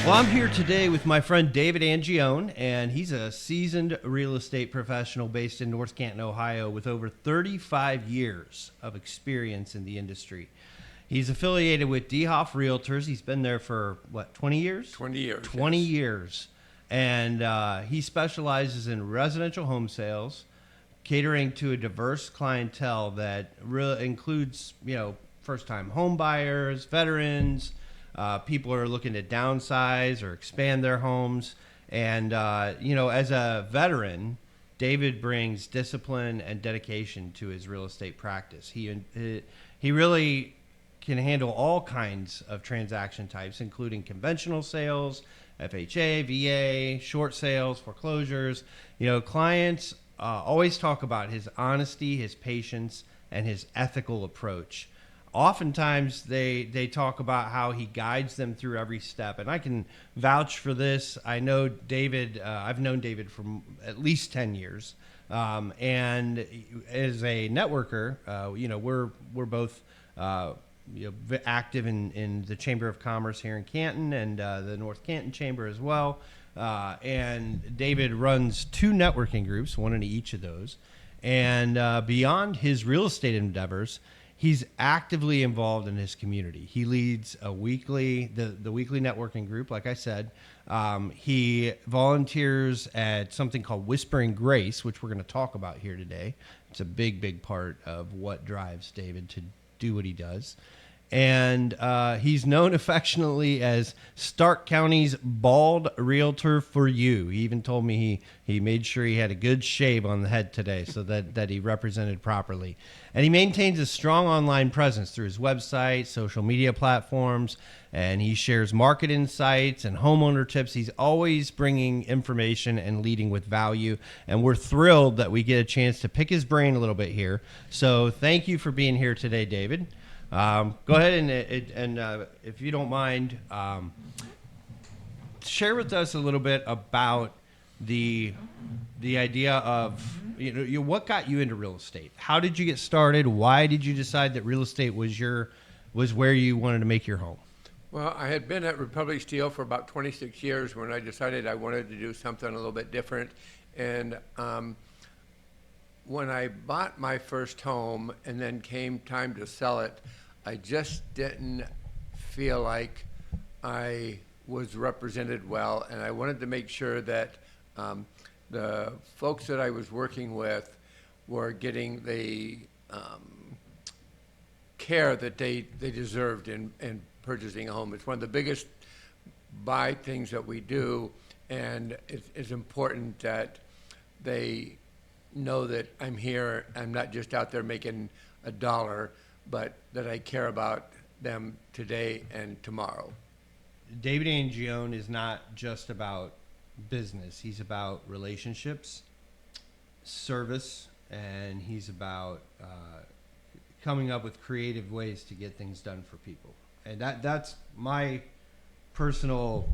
Well, I'm here today with my friend David Angione, and he's a seasoned real estate professional based in North Canton, Ohio, with over 35 years of experience in the industry. He's affiliated with DeHoff Realtors. He's been there for, 20 years? 20 years. 20 yes. years. And he specializes in residential home sales, catering to a diverse clientele that really includes, first-time home buyers, veterans, people who are looking to downsize or expand their homes. And, as a veteran, David brings discipline and dedication to his real estate practice. He really can handle all kinds of transaction types, including conventional sales, FHA, VA, short sales, foreclosures. Clients always talk about his honesty, his patience, and his ethical approach. Oftentimes they talk about how he guides them through every step, and I can vouch for this. I know David. I've known David for at least 10 years, and as a networker, we're both active in the Chamber of Commerce here in Canton and the North Canton Chamber as well. And David runs two networking groups, one in each of those. And beyond his real estate endeavors, he's actively involved in his community. He leads the weekly networking group, like I said. He volunteers at something called Whispering Grace, which we're going to talk about here today. It's a big, big part of what drives David to do what he does. And he's known affectionately as Stark County's bald realtor for you. He even told me he made sure he had a good shave on the head today so that he represented properly. And he maintains a strong online presence through his website, social media platforms, and he shares market insights and homeowner tips. He's always bringing information and leading with value, and we're thrilled that we get a chance to pick his brain a little bit here. So thank you for being here today, David. Go ahead and if you don't mind, share with us a little bit about the idea of what got you into real estate. How did you get started? Why did you decide that real estate was where you wanted to make your home? Well, I had been at Republic Steel for about 26 years when I decided I wanted to do something a little bit different. And when I bought my first home and then came time to sell it, I just didn't feel like I was represented well, and I wanted to make sure that the folks that I was working with were getting the care that they deserved in purchasing a home. It's one of the biggest buy things that we do, and it's important that they know that I'm here. I'm not just out there making a dollar, but that I care about them today and tomorrow. David Angione is not just about business. He's about relationships, service, and he's about coming up with creative ways to get things done for people. And that's my personal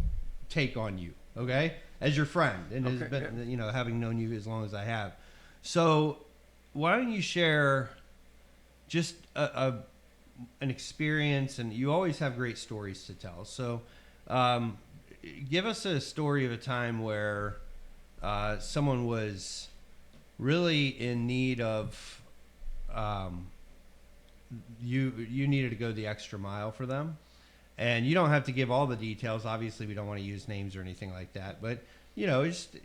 take on you, okay? As your friend, and Okay, has been, having known you as long as I have. So why don't you share just an experience, and you always have great stories to tell. So give us a story of a time where someone was really in need of, you needed to go the extra mile for them. And you don't have to give all the details. Obviously, we don't want to use names or anything like that. But, just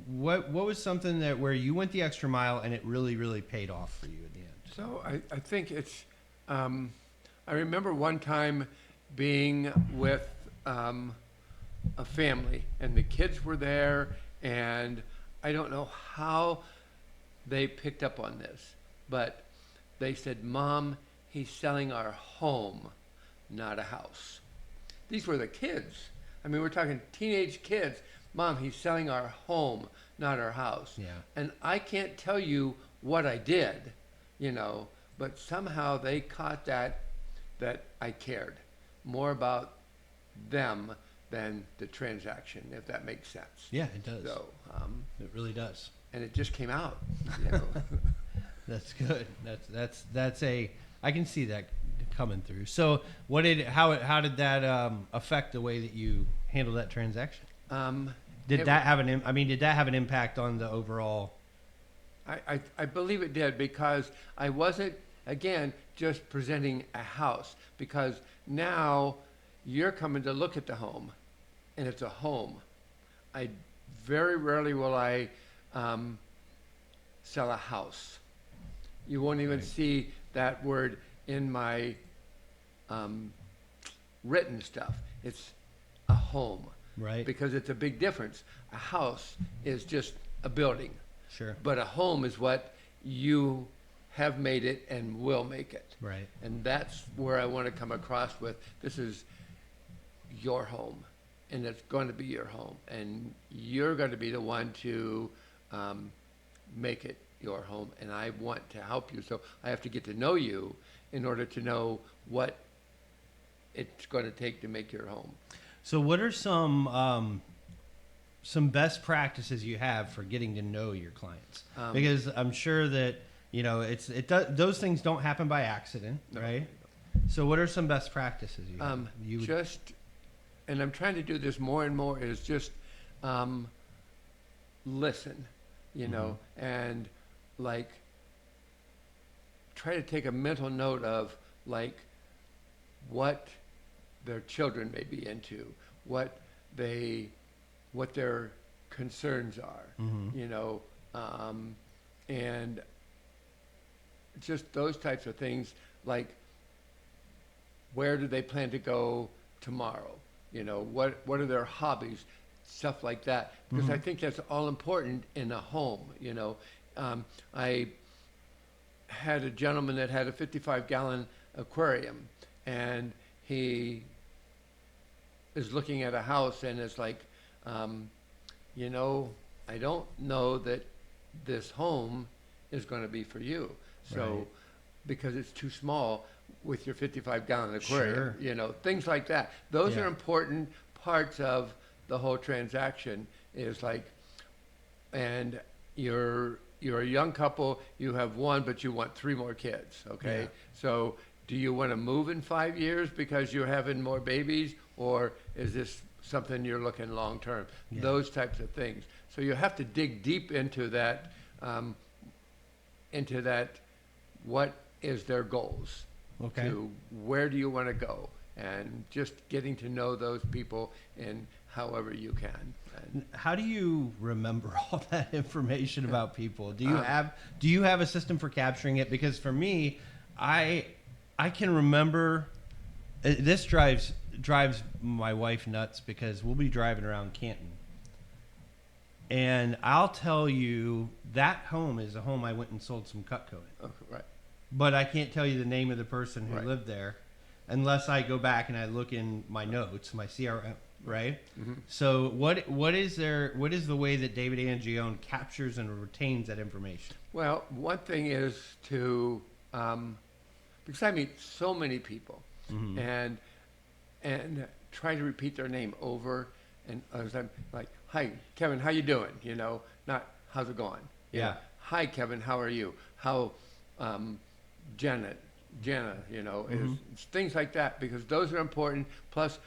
what was something where you went the extra mile and it really, really paid off for you at the end? So I think it's, I remember one time being with a family, and the kids were there, and I don't know how they picked up on this, but they said, "Mom, he's selling our home, not a house." These were the kids. I mean, we're talking teenage kids. "Mom, he's selling our home, not our house." Yeah. And I can't tell you what I did, but somehow they caught that I cared more about them than the transaction, if that makes sense. Yeah, it does. So, it really does. and it just came out. That's good. I can see that coming through. So how did that affect the way that you handled that transaction? Did that have an impact on the overall? I believe it did, because I wasn't, again, just presenting a house, because now you're coming to look at the home, and it's a home. I very rarely will I sell a house. You won't even see that word in my written stuff. It's a home. Right. Because it's a big difference. A house is just a building. Sure. But a home is what you have made it and will make it. Right. And that's where I want to come across with, this is your home, and it's going to be your home, and you're going to be the one to make it your home, and I want to help you. So I have to get to know you in order to know what it's going to take to make your home. So what are some best practices you have for getting to know your clients? Because I'm sure that those things don't happen by accident, right? So what are some best practices you have? And I'm trying to do this more and more, is just listen, and like try to take a mental note of like what their children may be into, what their concerns are, and just those types of things, like where do they plan to go tomorrow? What are their hobbies? Stuff like that. Because I think that's all important in a home, I had a gentleman that had a 55-gallon aquarium, and he is looking at a house, and it's like, I don't know that this home is going to be for you. So, Right. because it's too small with your 55-gallon aquarium, Sure. Things like that. Those Yeah. are important parts of the whole transaction, is like, and you're a young couple, you have one, but you want 3 more kids, okay? Yeah. So do you want to move in 5 years because you're having more babies, or is this something you're looking long term? Yeah. Those types of things. So you have to dig deep into that, what is their goals? Okay. To where do you want to go? And just getting to know those people in however you can. And How do you remember all that information about people? Do you have a system for capturing it? Because for me, I can remember. This drives my wife nuts, because we'll be driving around Canton, and I'll tell you that home is a home I went and sold some Cutco in. right. But I can't tell you the name of the person who Right. lived there unless I go back and I look in my notes, my CRM, right? Mm-hmm. So what is the way that David Angione captures and retains that information? Well, one thing is to, because I meet so many people, and try to repeat their name over and as I'm like, "Hi, Kevin, how you doing?" Not "How's it going?" Yeah. "Hi, Kevin, how are you?" How, Jenna, is things like that, because those are important. Plus,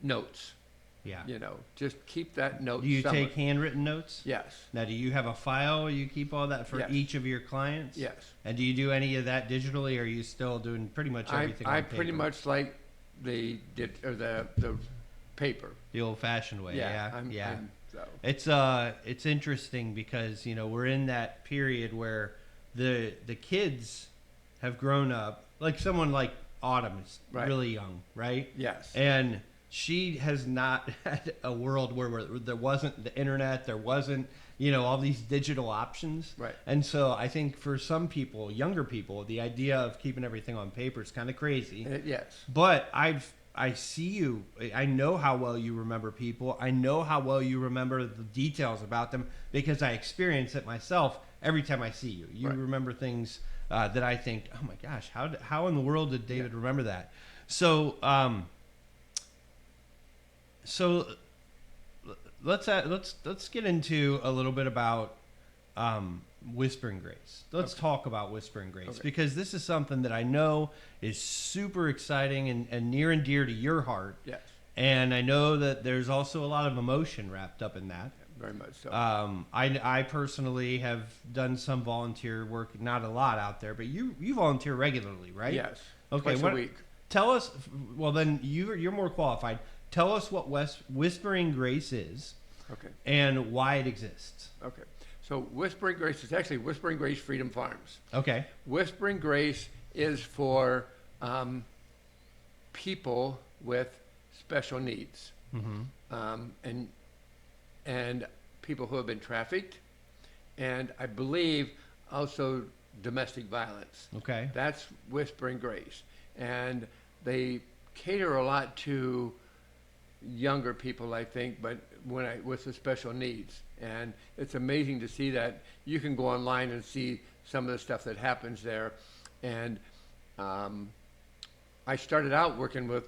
notes. Yeah. Just keep that note. Do you somewhere. take handwritten notes? Yes. Now, do you have a file where you keep all that for Yes. each of your clients? Yes. And do you do any of that digitally, or are you still doing pretty much everything on I paper? pretty much like the paper. The old-fashioned way. Yeah. So. It's interesting because we're in that period where the kids have grown up. Like someone like Autumn is Right. really young, right? Yes. And she has not had a world where there wasn't the internet, there wasn't all these digital options. Right. And so I think for some people, younger people, the idea of keeping everything on paper is kind of crazy. Yes. But I see you. I know how well you remember people. I know how well you remember the details about them because I experience it myself every time I see you. You Right. remember things that I think, oh my gosh, how in the world did David remember that? So let's get into a little bit about Whispering Grace. Let's talk about Whispering Grace Okay. because this is something that I know is super exciting and near and dear to your heart. Yes, And I know that there's also a lot of emotion wrapped up in that. very much so. I personally have done some volunteer work, not a lot out there, but you volunteer regularly, right? Yes, Okay. twice a week. Tell us. Well, then you're more qualified. Tell us what Whispering Grace is Okay. and why it exists. Okay. So Whispering Grace is actually Whispering Grace Freedom Farms. Okay. Whispering Grace is for people with special needs, and people who have been trafficked, and I believe also domestic violence. Okay. That's Whispering Grace, and they cater a lot to younger people, I think, but with the special needs. And it's amazing to see that you can go online and see some of the stuff that happens there. And I started out working with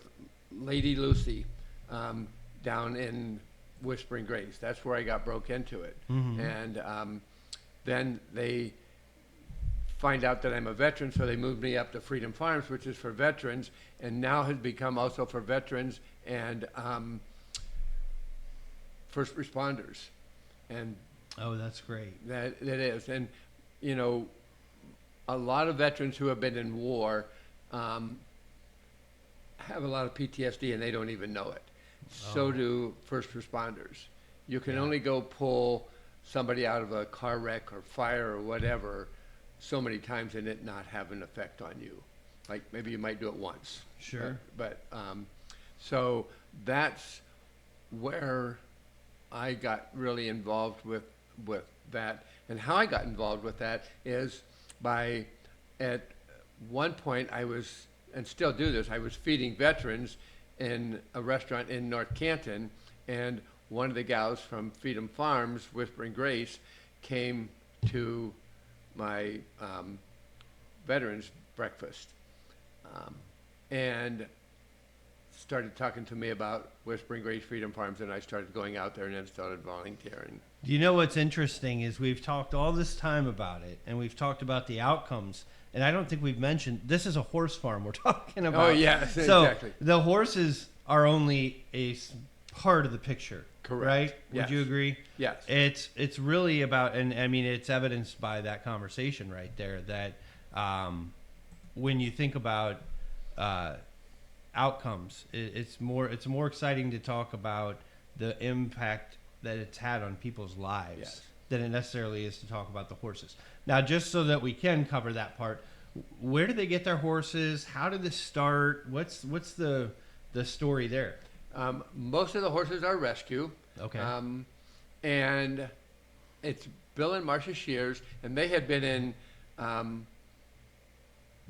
Lady Lucy down in Whispering Grace. That's where I got broke into it. And then they find out that I'm a veteran, so they moved me up to Freedom Farms, which is for veterans, and now has become also for veterans and first responders. And Oh, that's great. that is. And, you know, a lot of veterans who have been in war have a lot of PTSD and they don't even know it. So do first responders. You can only go pull somebody out of a car wreck or fire or whatever so many times and it not have an effect on you. Like maybe you might do it once. Sure. But so that's where I got really involved with that. And how I got involved with that is by, at one point I was, and still do this, I was feeding veterans in a restaurant in North Canton, and one of the gals from Freedom Farms, Whispering Grace, came to my veterans breakfast and started talking to me about Whispering Grace Freedom Farms, and I started going out there and then started volunteering. Do you know what's interesting is we've talked all this time about it, and we've talked about the outcomes, and I don't think we've mentioned this is a horse farm we're talking about. Oh, yes, so exactly. The horses are only a part of the picture, Correct. right? Yes. Would you agree? Yes. It's really about, and I mean it's evidenced by that conversation right there that when you think about outcomes, it's more exciting to talk about the impact that it's had on people's lives Yes. than it necessarily is to talk about the horses. Now, just so that we can cover that part, where do they get their horses? How did this start? What's the story there? Most of the horses are rescue. Okay. And it's Bill and Marcia Shears, and they had been in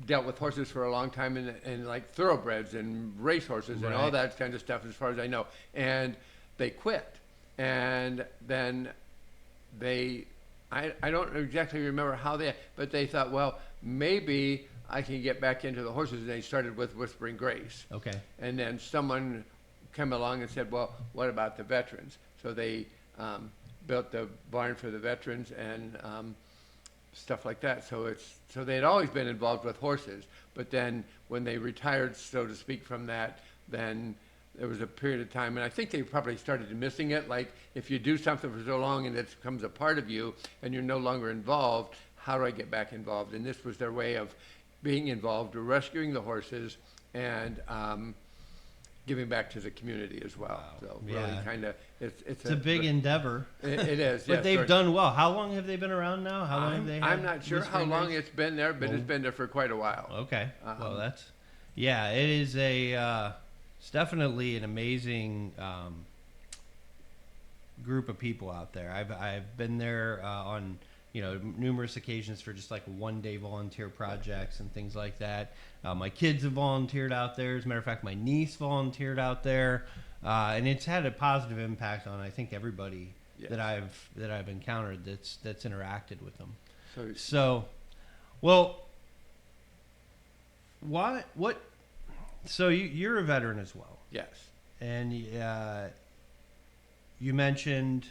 dealt with horses for a long time and like thoroughbreds and race horses and all Right. that kind of stuff as far as I know. And they quit. And then I don't exactly remember how but they thought, well, maybe I can get back into the horses. And they started with Whispering Grace. Okay. And then someone came along and said, well, what about the veterans? So they built the barn for the veterans and stuff like that. So they had always been involved with horses. But then when they retired, so to speak, from that, then there was a period of time, and I think they probably started missing it. Like if you do something for so long and it becomes a part of you and you're no longer involved, how do I get back involved? And this was their way of being involved, rescuing the horses and giving back to the community as well. Wow. So Yeah. really kind of, it's a big endeavor. It is, But yes, they've sorry. done well. How long have they been around now? How long have they had I'm not sure how Whispering long Grace? it's been there, but it's been there for quite a while. Okay. Well, it is it's definitely an amazing group of people out there. I've been there on numerous occasions for just like one-day volunteer projects and things like that. My kids have volunteered out there. As a matter of fact, my niece volunteered out there, and it's had a positive impact on I think everybody Yes. that I've encountered that's interacted with them. So Well, what? So you're a veteran as well, yes, and you mentioned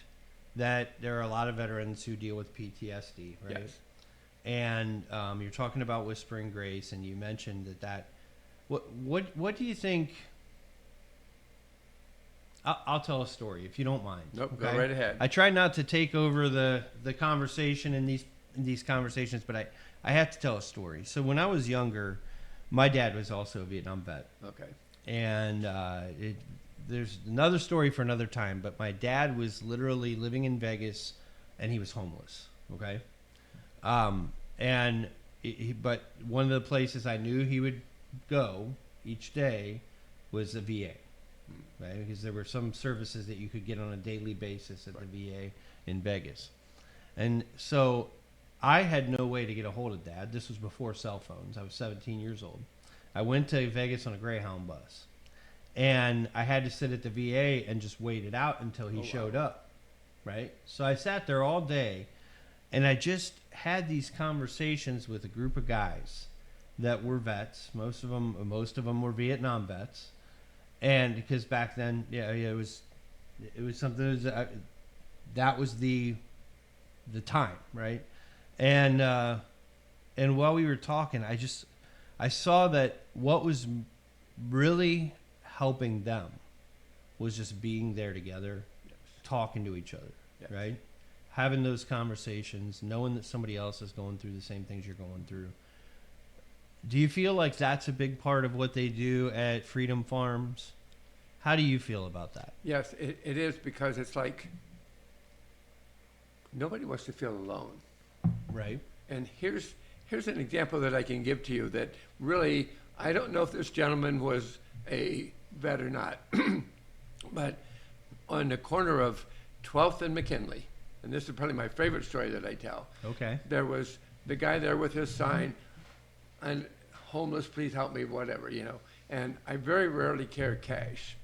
that there are a lot of veterans who deal with PTSD, right? Yes. And you're talking about Whispering Grace, and you mentioned that. What do you think? I'll tell a story if you don't mind. Nope. Okay? Go right ahead. I try not to take over the conversation in these conversations, but I have to tell a story. So when I was younger, my dad was also a Vietnam vet, Okay. and there's another story for another time. But my dad was literally living in Vegas, and he was homeless. Okay, but one of the places I knew he would go each day was the VA. Right? Because there were some services that you could get on a daily basis at the VA in Vegas. And so I had no way to get a hold of Dad. This was before cell phones. I was 17 years old. I went to Vegas on a Greyhound bus. And I had to sit at the VA and just wait it out until he showed up. Right? So I sat there all day, and I just had these conversations with a group of guys that were vets. Most of them were Vietnam vets. And because back then, it was something that was the time, right? And while we were talking, I saw that what was really helping them was just being there together, talking to each other, right? Having those conversations, knowing that somebody else is going through the same things you're going through. Do you feel like that's a big part of what they do at Freedom Farms? How do you feel about that? Yes, it is, because it's like nobody wants to feel alone. Right. And here's an example that I can give to you that really, I don't know if this gentleman was a vet or not, but on the corner of 12th and McKinley, and this is probably my favorite story that I tell. Okay. There was the guy there with his sign, and homeless, please help me, whatever, And I very rarely carry cash.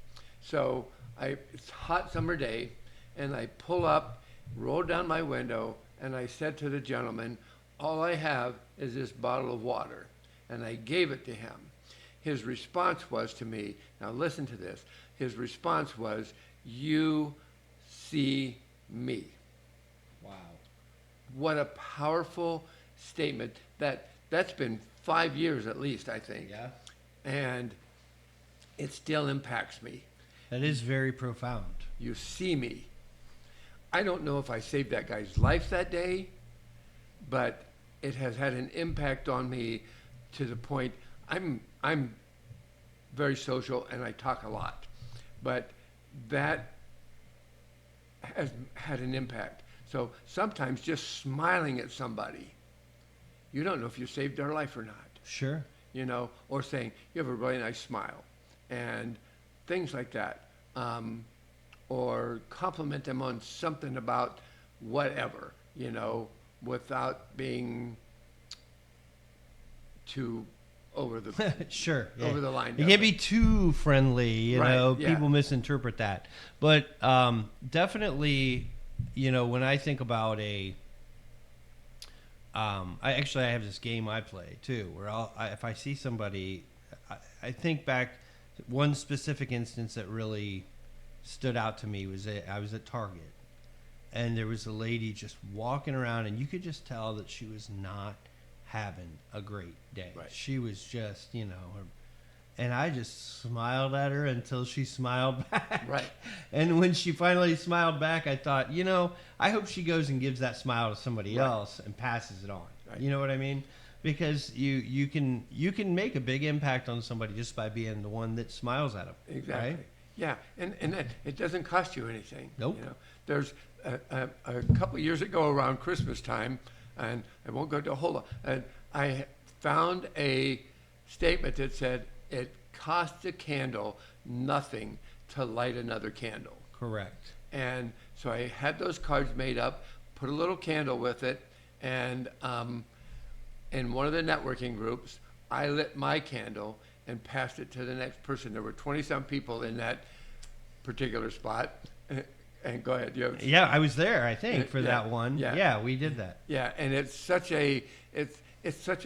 So it's a hot summer day, and I pull up, roll down my window, and I said to the gentleman, all I have is this bottle of water. And I gave it to him. His response was to me, now listen to this, his response was, you see me. Wow. What a powerful statement. That's been 5 years at least, I think. Yeah. And it still impacts me. That is very profound. You see me. I don't know if I saved that guy's life that day, but it has had an impact on me to the point I'm very social and I talk a lot, but that has had an impact. So sometimes just smiling at somebody, you don't know if you saved their life or not. Sure. Or saying, you have a really nice smile, and things like that. Or compliment them on something about whatever, without being too over the sure over the line. You can't be too friendly, you Right, know. yeah. People misinterpret that. But definitely, when I think about I have this game I play too, where if I see somebody, I think back one specific instance that really stood out to me was I was at Target, and there was a lady just walking around, and you could just tell that she was not having a great day. Right. She was just, and I just smiled at her until she smiled back. Right. And when she finally smiled back, I thought, I hope she goes and gives that smile to somebody Right. else and passes it on. Right. You know what I mean? Because you can make a big impact on somebody just by being the one that smiles at them. Exactly. Right? Yeah, and it doesn't cost you anything. Nope. There's a couple years ago around Christmas time, and I won't go into a whole lot, and I found a statement that said, it costs a candle nothing to light another candle. Correct. And so I had those cards made up, put a little candle with it, and in one of the networking groups, I lit my candle and passed it to the next person. There were 20-some people in that particular spot. And go ahead. Yeah, I was there, I think, for Yeah, that one. yeah. Yeah, we did that. Yeah, and it's such a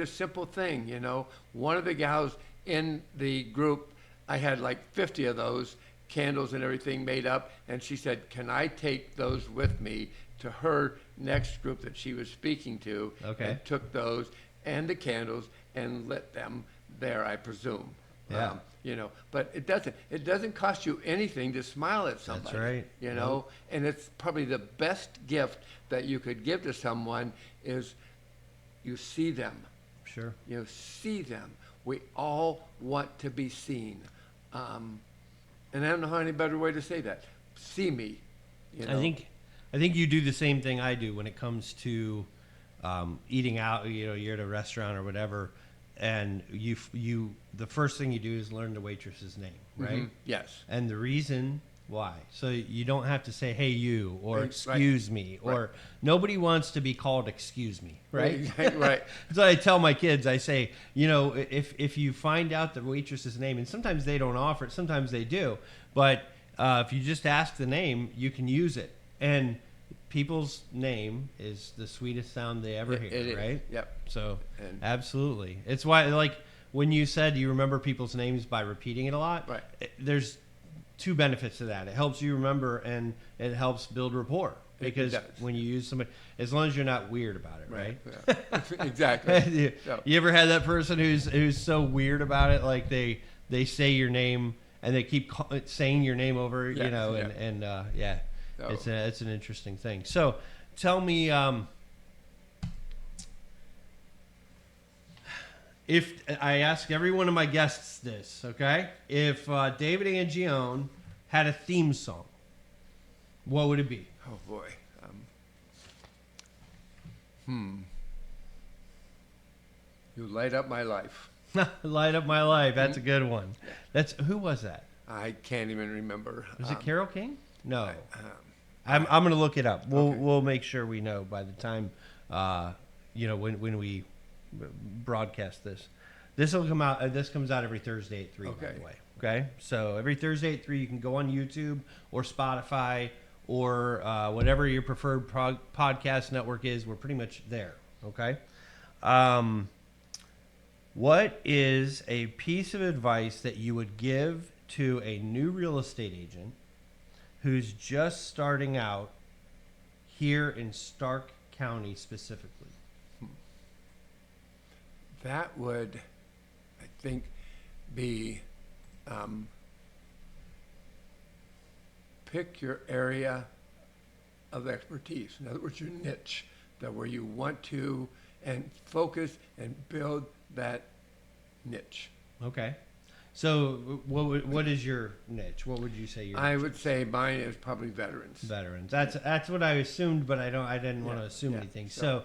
simple thing, One of the gals in the group, I had like 50 of those, candles and everything made up. And she said, can I take those with me to her next group that she was speaking to? Okay. And took those and the candles and lit them there, I presume. Yeah. You know, but it doesn't cost you anything to smile at somebody. That's right. You know, and it's probably the best gift that you could give to someone is you see them. Sure. You see them. We all want to be seen. And I don't know how any better way to say that. See me. You know? I think you do the same thing I do when it comes to eating out. You know, you're at a restaurant or whatever, and the first thing you do is learn the waitress's name, right? Yes. And the reason why, so you don't have to say "Hey you" or Right. "Excuse me," or nobody wants to be called "Excuse me," right? Right. That's what I tell my kids. I say, you know, if you find out the waitress's name, and sometimes they don't offer it, sometimes they do, but if you just ask the name, you can use it. And people's name is the sweetest sound they ever hear, It right? is. Yep. So And- absolutely, it's why, like when you said you remember people's names by repeating it a lot. Right. There's two benefits to that. It helps you remember, and it helps build rapport. It Because does. when you use somebody, as long as you're not weird about it, right? Yeah. Exactly. You ever had that person who's so weird about it, like they say your name and they keep saying your name over, you Yes, know, yeah. and yeah, So- it's an interesting thing. So tell me, if I ask every one of my guests this, okay? If David Angione had a theme song, what would it be? Oh boy. You light up my life. Light Up My Life. That's a good one. That's who was that? I can't even remember. Was it Carole King? No. Um, I'm going to look it up. Okay. We'll make sure we know by the time, you know, when we broadcast this. This will come out. This comes out every Thursday at 3. By Okay. the way. Okay. So every Thursday at 3, you can go on YouTube or Spotify or whatever your preferred podcast network is. We're pretty much there. Okay. What is a piece of advice that you would give to a new real estate agent who's just starting out here in Stark County specifically? That would, I think, be pick your area of expertise. In other words, your niche, that where you want to, and focus and build that niche. Okay. So what is your niche? What would you say your I niche would is? say mine is probably veterans. Veterans. That's what I assumed, but I didn't want to Yeah, assume yeah, anything. so-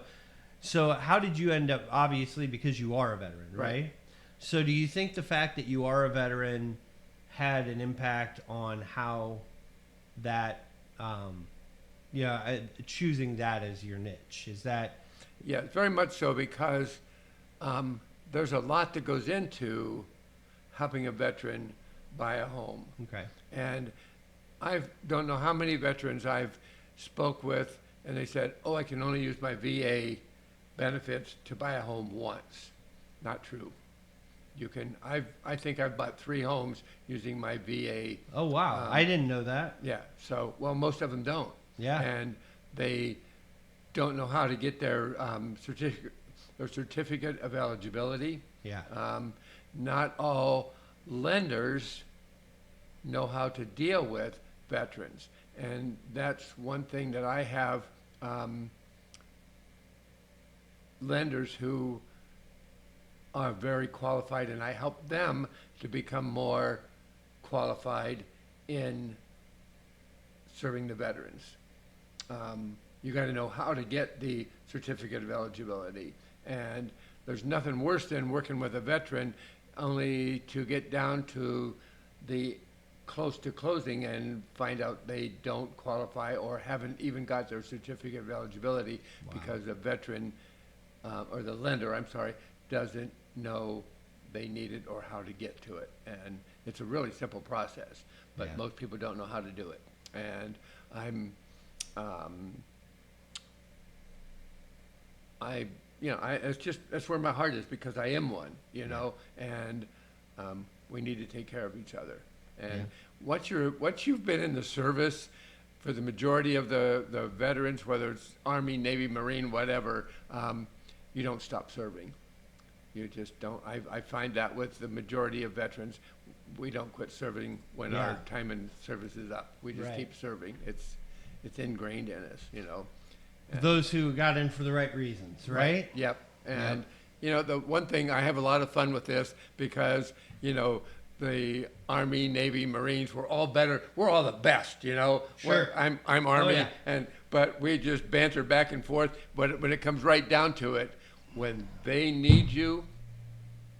So how did you end up? Obviously, because you are a veteran, right? Right. So do you think the fact that you are a veteran had an impact on how that, choosing that as your niche? Is that Yeah, very much so, because there's a lot that goes into helping a veteran buy a home. okay? And I don't know how many veterans I've spoke with, and they said, "Oh, I can only use my VA benefits to buy a home once." Not true. You can. I think I've bought 3 homes using my VA. Oh wow, I didn't know that. Yeah. So, well, most of them don't. Yeah. And they don't know how to get their certificate of eligibility. Yeah. Not all lenders know how to deal with veterans. And that's one thing that I have lenders who are very qualified, and I help them to become more qualified in serving the veterans. You got to know how to get the certificate of eligibility. And there's nothing worse than working with a veteran only to get down to the close to closing and find out they don't qualify or haven't even got their certificate of eligibility because the veteran, or the lender, I'm sorry, doesn't know they need it or how to get to it. And it's a really simple process, but Yeah. most people don't know how to do it. And that's where my heart is, because I am one, you know, and we need to take care of each other. And once you've been in the service, for the majority of the veterans, whether it's Army, Navy, Marine, whatever, you don't stop serving. You just don't. I find that with the majority of veterans, we don't quit serving when our time in service is up. We just keep serving. It's ingrained in us, you know. Those who got in for the right reasons, right? Yep. And you know, the one thing, I have a lot of fun with this because, you know, the Army, Navy, Marines, we're all better. We're all the best, you know. Sure. I'm Army, but we just banter back and forth. But when it comes right down to it, when they need you,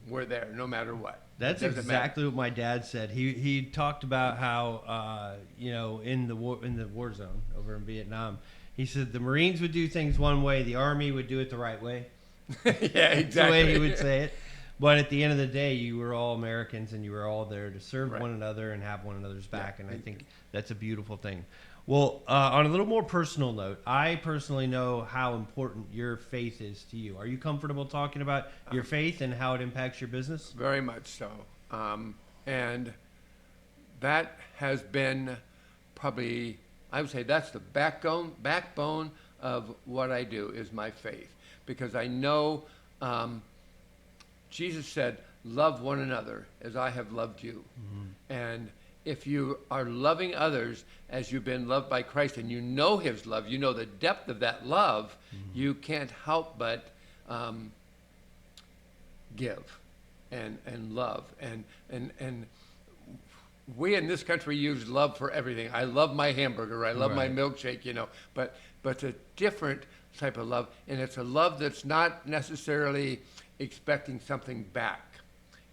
we're there, no matter what. That's exactly what my dad said. He talked about how you know, in the war zone over in Vietnam, he said the Marines would do things one way, the Army would do it the right way. Yeah, exactly. That's the way he would say it. But at the end of the day, you were all Americans, and you were all there to serve one another and have one another's back. And I think that's a beautiful thing. Well, on a little more personal note, I personally know how important your faith is to you. Are you comfortable talking about your faith and how it impacts your business? Very much so. And that has been probably, I would say that's the backbone of what I do, is my faith. Because I know Jesus said, love one another as I have loved you. Mm-hmm. And if you are loving others as you've been loved by Christ, and you know his love, you know the depth of that love, you can't help but give and love. And we in this country use love for everything. I love my hamburger. I love my milkshake, you know. But it's a different type of love, and it's a love that's not necessarily expecting something back.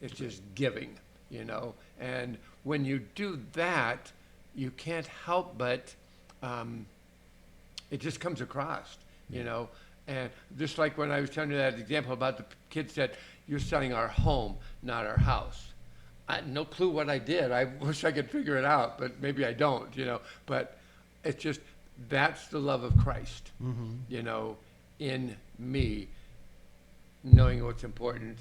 It's just giving, you know. And when you do that, you can't help but it just comes across, you know. And just like when I was telling you that example about the kids that you're selling our home, not our house. I had no clue what I did. I wish I could figure it out, but maybe I don't, you know. But it's just, that's the love of Christ, you know, in me, knowing what's important.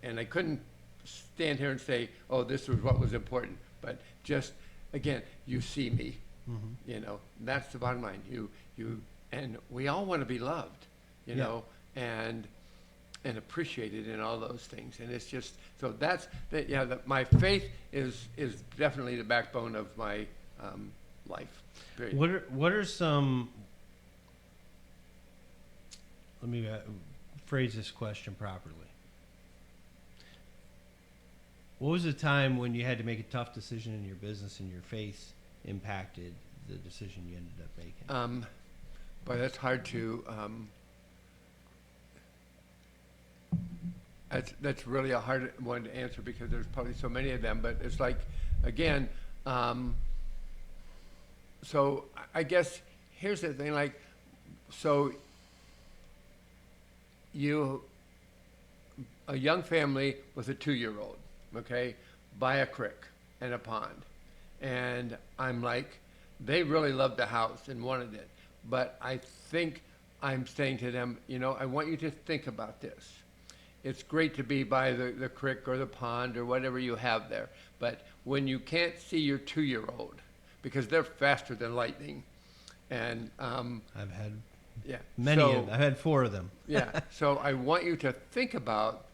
And I couldn't stand here and say, oh, this was what was important. But just, again, you see me, you know. That's the bottom line. And we all want to be loved, you know, and appreciated in all those things. And it's just, so that's, my faith is definitely the backbone of my life. Period. What are some, let me phrase this question properly. What was the time when you had to make a tough decision in your business and your faith impacted the decision you ended up making? But that's hard to, that's really a hard one to answer because there's probably so many of them. But it's like, again, so I guess here's the thing, like, so a young family with a 2-year-old, okay, by a creek and a pond. And I'm like, they really loved the house and wanted it. But I think I'm saying to them, you know, I want you to think about this. It's great to be by the creek or the pond or whatever you have there. But when you can't see your 2-year-old, because they're faster than lightning, and I've had many of them. I've had 4 of them. So I want you to think about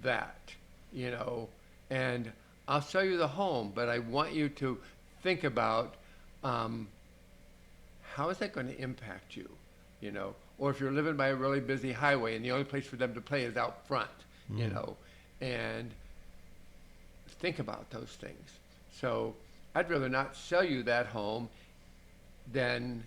that, you know, and I'll show you the home, but I want you to think about how is that going to impact you, you know? Or if you're living by a really busy highway and the only place for them to play is out front, you know, and think about those things. So I'd rather not sell you that home than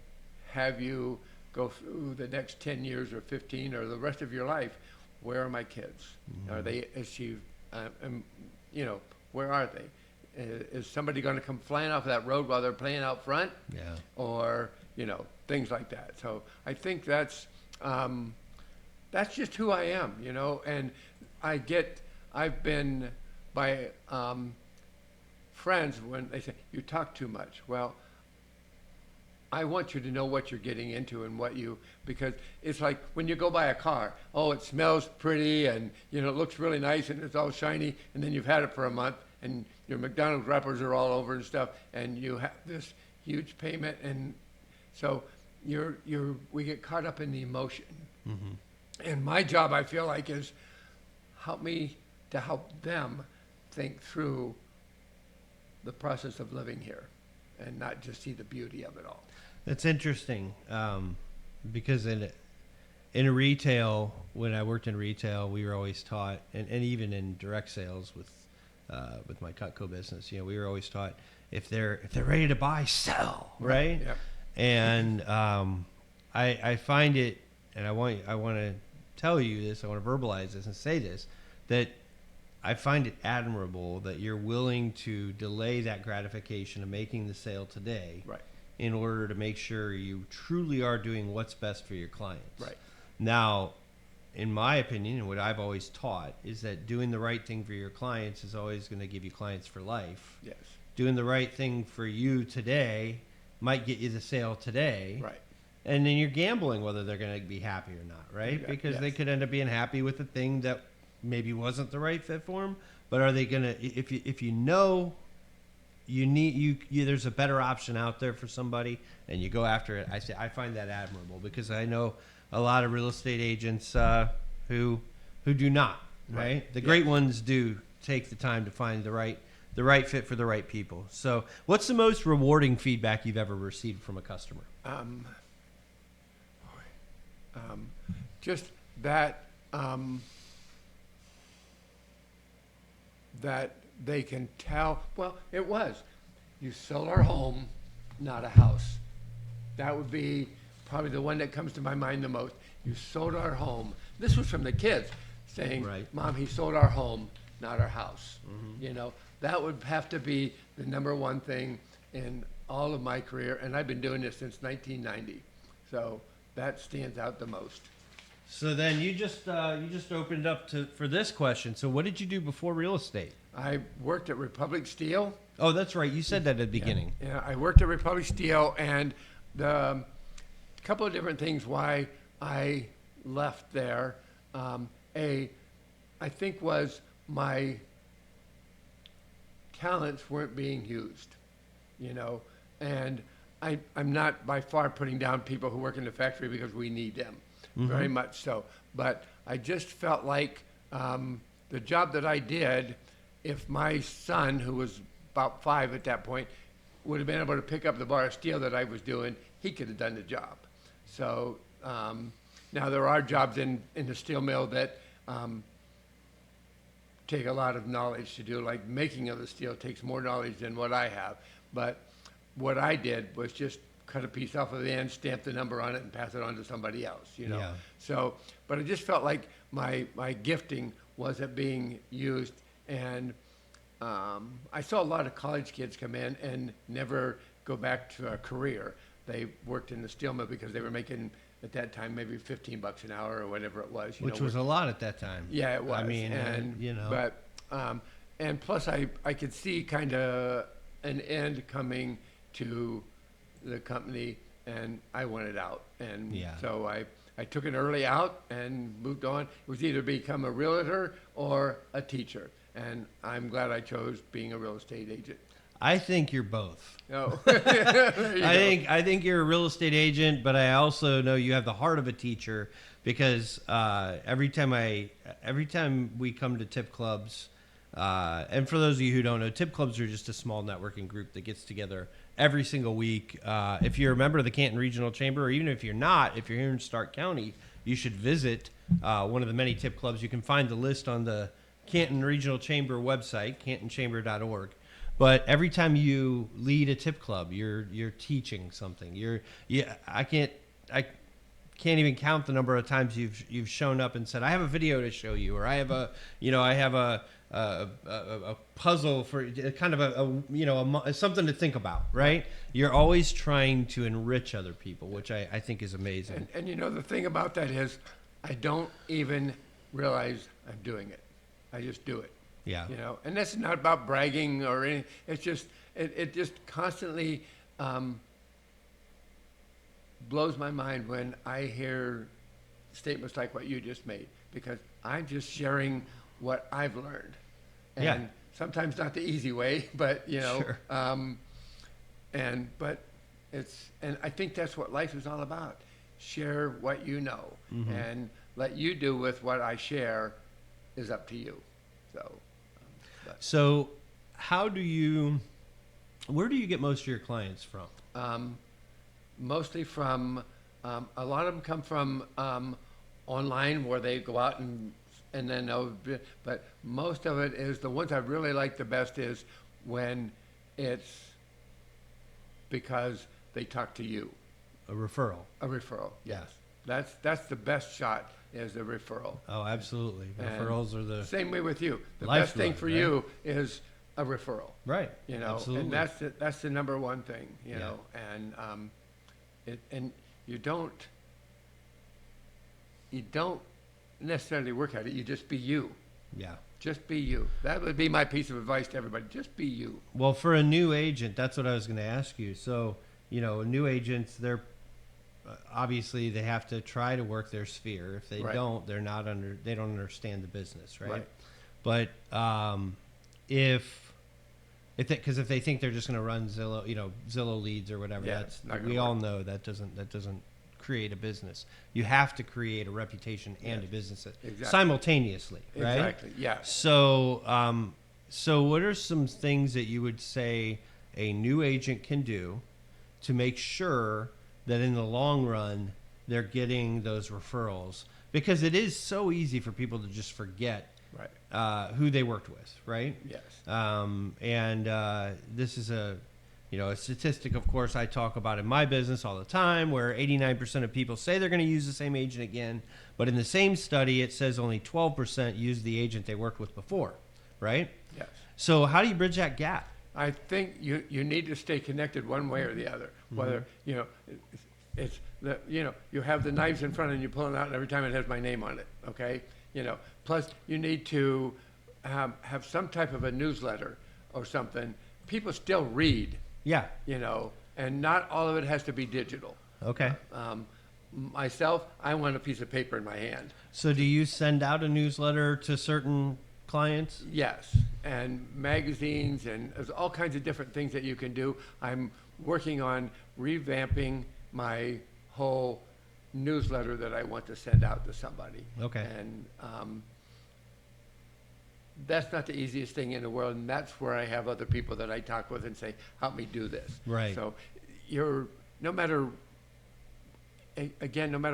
have you go through the next 10 years or 15 or the rest of your life. Where are my kids? Are they, you know, where are they? Is somebody going to come flying off that road while they're playing out front? Yeah. Or, you know, things like that. So I think that's just who I am, you know. And I've been by friends when they say, you talk too much. Well, I want you to know what you're getting into and because it's like when you go buy a car, oh, it smells pretty and, you know, it looks really nice and it's all shiny, and then you've had it for a month and your McDonald's wrappers are all over and stuff, and you have this huge payment, and so we get caught up in the emotion. Mm-hmm. And my job, I feel like, is help me to help them think through the process of living here and not just see the beauty of it all. That's interesting, because in retail, when I worked in retail, we were always taught, and even in direct sales with my Cutco business, we were always taught if they're ready to buy, sell, right? Yep. And I find it, and I want to tell you this, I want to verbalize this and say this, that I find it admirable that you're willing to delay that gratification of making the sale today, Right. in order to make sure you truly are doing what's best for your clients. Right. Now, in my opinion, and what I've always taught, is that doing the right thing for your clients is always going to give you clients for life. Yes. Doing the right thing for you today might get you the sale today. Right. And then you're gambling whether they're going to be happy or not, right? Yeah, Because they yes. could end up being happy with the thing that maybe wasn't the right fit for them. But are they going to, if you know you need there's a better option out there for somebody, and you go after it, I find that admirable, because I know a lot of real estate agents who do not, right? The great ones do take the time to find the right fit for the right people. So what's the most rewarding feedback you've ever received from a customer? Just that that they can tell. Well, it was. You sold our home, not a house. That would be probably the one that comes to my mind the most. You sold our home. This was from the kids saying, Right. Mom, he sold our home, not our house. Mm-hmm. That would have to be the number one thing in all of my career. And I've been doing this since 1990. So that stands out the most. So then you just opened up for this question. So what did you do before real estate? I worked at Republic Steel. Oh, that's right. You said that at the beginning. Yeah, I worked at Republic Steel, and the couple of different things why I left there. I think was my talents weren't being used, and I'm not by far putting down people who work in the factory, because we need them, very much so. But I just felt like the job that I did, if my son, who was about 5 at that point, would have been able to pick up the bar of steel that I was doing, he could have done the job. So now there are jobs in the steel mill that take a lot of knowledge to do, like making of the steel takes more knowledge than what I have. But what I did was just cut a piece off of the end, stamp the number on it, and pass it on to somebody else, Yeah. So, but I just felt like my gifting wasn't being used. And I saw a lot of college kids come in and never go back to a career. They worked in the steel mill because they were making, at that time, maybe $15 an hour or whatever it was. Which was a lot at that time. Yeah, it was. I mean, But, and plus I could see kind of an end coming to the company, and I wanted out. And Yeah. so I took an early out and moved on. It was either become a realtor or a teacher. And I'm glad I chose being a real estate agent. I think you're both. Oh, there you go. I think you're a real estate agent, but I also know you have the heart of a teacher, because every time we come to tip clubs, and for those of you who don't know, tip clubs are just a small networking group that gets together every single week. If you're a member of the Canton Regional Chamber, or even if you're not, if you're here in Stark County, you should visit one of the many tip clubs. You can find the list on the Canton Regional Chamber website, cantonchamber.org. But every time you lead a tip club, you're teaching something. I can't even count the number of times you've shown up and said, I have a video to show you, or I have a puzzle for kind of something to think about, right? You're always trying to enrich other people, which I think is amazing. And the thing about that is, I don't even realize I'm doing it. I just do it. Yeah. And that's not about bragging or anything. It's just, it just constantly blows my mind when I hear statements like what you just made, because I'm just sharing what I've learned. And Yeah. sometimes not the easy way, but Sure. but and I think that's what life is all about. Share what you know, Mm-hmm. and let you do with what I share is up to you. So, So, how do you? Where do you get most of your clients from? mostly from a lot of them come from online where they go out and then but most of it is the ones I really like the best is when it's because they talk to you. A referral. A referral, Yeah. yes. That's the best shot is the referral. Oh, absolutely. And Referrals are the same way with you. The lifeblood, best thing for right? you is a referral. right. You know, Absolutely. and that's the number one thing. You Yeah. know, and you don't necessarily work at it. You just be you. Yeah. Just be you. That would be my piece of advice to everybody. Just be you. Well, for a new agent, that's what I was going to ask you. So, new agents, they're obviously they have to try to work their sphere. If they Right. don't, they don't understand the business, right? Right. But because if they think they're just going to run Zillow, Zillow leads or whatever, Yeah, that's it's not gonna we all work. know that doesn't create a business. You have to create a reputation and Yes. a business Exactly. simultaneously, right? Exactly. Yeah. So what are some things that you would say a new agent can do to make sure that in the long run they're getting those referrals? Because it is so easy for people to just forget Right. who they worked with, right? Yes. This is a statistic, of course, I talk about in my business all the time, where 89% of people say they're going to use the same agent again, but in the same study, it says only 12% use the agent they worked with before, right? Yes. So how do you bridge that gap? I think you need to stay connected one way or the other. Whether it's the you have the knives in front and you pull it out, and every time it has my name on it. Okay, Plus you need to have some type of a newsletter or something. People still read, Yeah. and not all of it has to be digital. Okay. Myself, I want a piece of paper in my hand. So do you send out a newsletter to certain clients? Yes, and magazines, and there's all kinds of different things that you can do. I'm working on revamping my whole newsletter that I want to send out to somebody. Okay. And that's not the easiest thing in the world, and that's where I have other people that I talk with and say, help me do this. Right. So no matter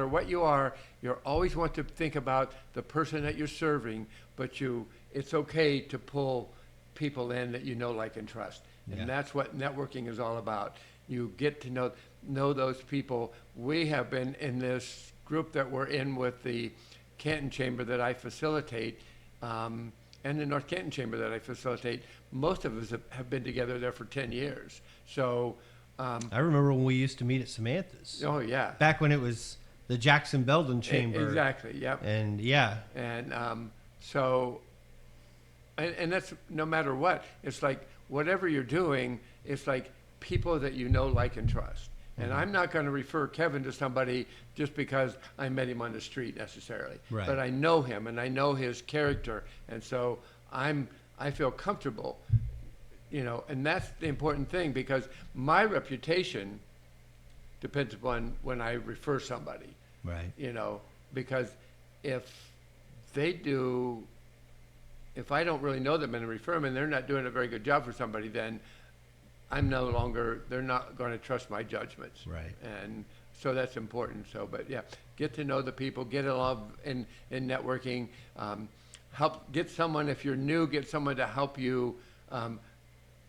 what you are, you always want to think about the person that you're serving, but it's okay to pull people in that you know, like, and trust. And Yeah. that's what networking is all about. You get to know those people. We have been in this group that we're in with the Canton Chamber that I facilitate, and the North Canton Chamber that I facilitate. Most of us have been together there for 10 years. So, I remember when we used to meet at Samantha's. oh yeah. Back when it was the Jackson Belden Chamber. Exactly, yep. And yeah. And and that's no matter what. It's like whatever you're doing, it's like people that you know, like, and trust. And I'm not going to refer Kevin to somebody just because I met him on the street necessarily. Right. But I know him and I know his character, and so I feel comfortable, and that's the important thing, because my reputation depends upon when I refer somebody. Right. Because if I don't really know them and refer them and they're not doing a very good job for somebody, then they're not going to trust my judgments. Right. And so that's important. So, but yeah, get to know the people, get involved in networking, get someone, if you're new, get someone to help you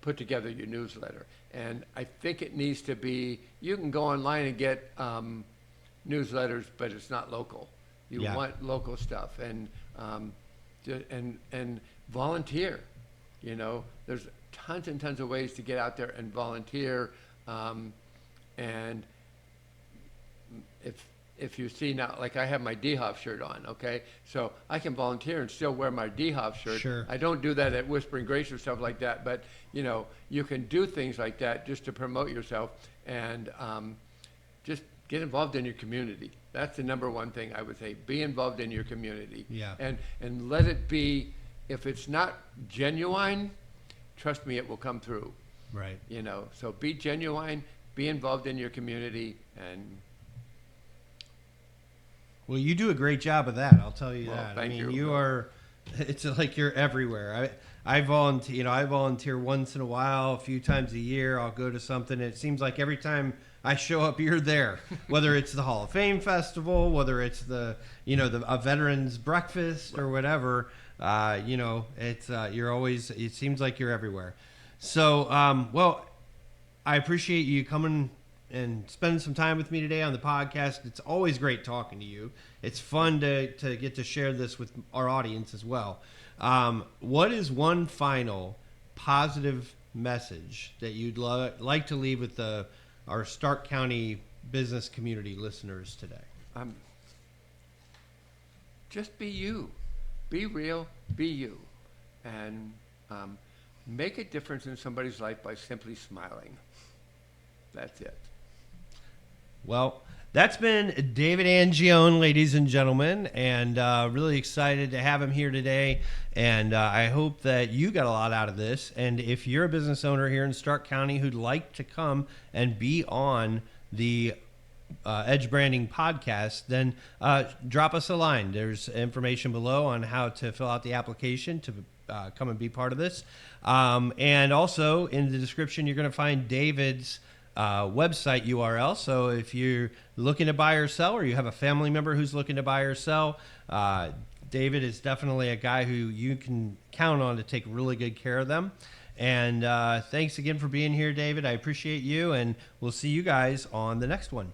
put together your newsletter. And I think it needs to be, you can go online and get newsletters, but it's not local. You Yeah. want local stuff, and volunteer. There's tons and tons of ways to get out there and volunteer. And if you see now, like I have my DHOF shirt on, okay? So I can volunteer and still wear my DHOF shirt. Sure. I don't do that at Whispering Grace or stuff like that, but you can do things like that just to promote yourself, and just get involved in your community. That's the number one thing I would say. Be involved in your community. Yeah. And let it be if it's not genuine, trust me, it will come through. Right. You know, so be genuine, be involved in your community, and Well, you do a great job of that. I'll tell you well, that. thank I mean, you. you are. It's like you're everywhere. I volunteer. I volunteer once in a while, a few times a year. I'll go to something. It seems like every time I show up, you're there. Whether it's the Hall of Fame festival, whether it's the a veterans breakfast or whatever. It's you're always. It seems like you're everywhere. So, well, I appreciate you coming and spending some time with me today on the podcast. It's always great talking to you. It's fun to get to share this with our audience as well. What is one final positive message that you'd like to leave with our Stark County business community listeners today? Just be you. Be real, be you. And make a difference in somebody's life by simply smiling. That's it. Well, that's been David Angione, ladies and gentlemen, and really excited to have him here today. And I hope that you got a lot out of this. And if you're a business owner here in Stark County who'd like to come and be on the Edge Branding podcast, then drop us a line. There's information below on how to fill out the application to come and be part of this. And also in the description, you're going to find David's website URL. So if you're looking to buy or sell, or you have a family member who's looking to buy or sell, David is definitely a guy who you can count on to take really good care of them. And thanks again for being here, David. I appreciate you, and we'll see you guys on the next one.